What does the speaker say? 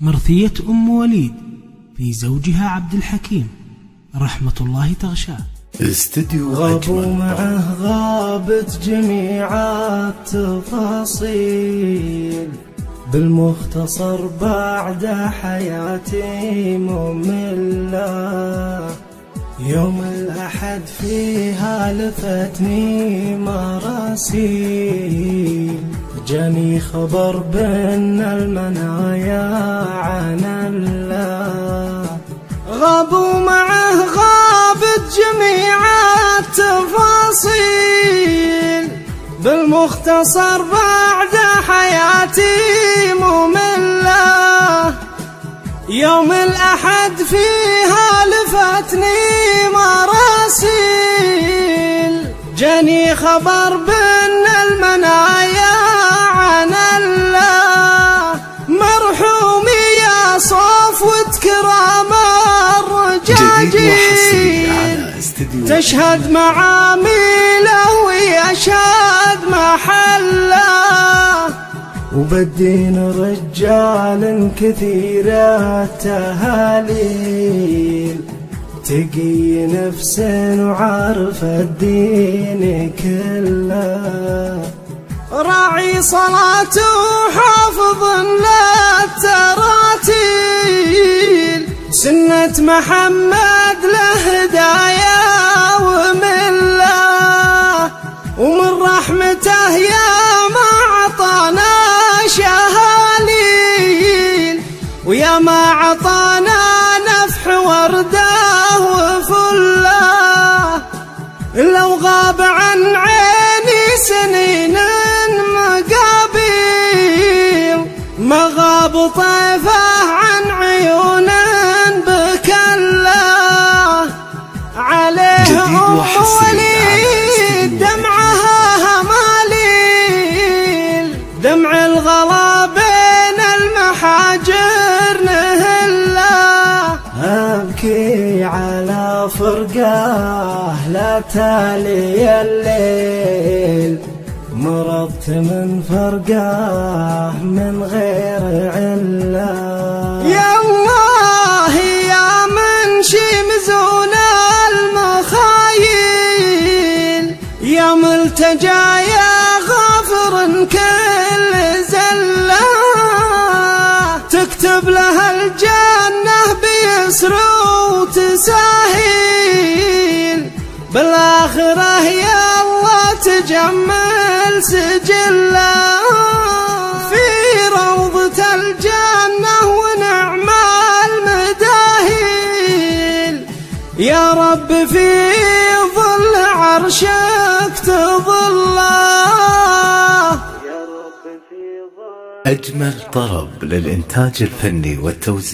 مرثية أم وليد في زوجها عبد الحكيم رحمة الله تغشاه. استديو غابوا معه غابت جميع التفاصيل، بالمختصر بعد حياتي مملة. يوم الأحد فيها لفتني مراسيل، جاني خبر بأن المنايا عن الله. غابوا معه غابت جميع التفاصيل، بالمختصر بعد حياتي مملة. يوم الأحد فيها لفتني مراسيل، جاني خبر بأن المنايا عن الله. مرحومي يا صفوة كرام الرجاجيل، تشهد معاميله ويشهد محله. وبالدين رجال كثيرة تهاليل، تقي نفس وعارف الدين كله. راعي صلاته وحافظ للتراتيل، سنة محمد له هدايا ومله. ومن رحمته يا ما عطانا شهاليل، ويا ما عطانا نفح ورده وفله. لو غاب عن عيني سنين مقابيل، ما غاب طيفه عن عيون بكله. عليه أم وليد دمعها هماليل، دمع الغلا بين المحاجر نهله. أبكي على فرقاه لا تالي الليل، مرضت من فرقاه من غير عله. يا الله يا منشي مزون المخايل، يا ملتجا يا غافر كل زله. تكتب لها الجنة بيسر وتساهيل، بالآخرة يا الله تجمل سجله. في روضة الجنة ونعم المداهيل، يا رب في ظل عرشك تظله. أجمل طرب للإنتاج الفني والتوزيع.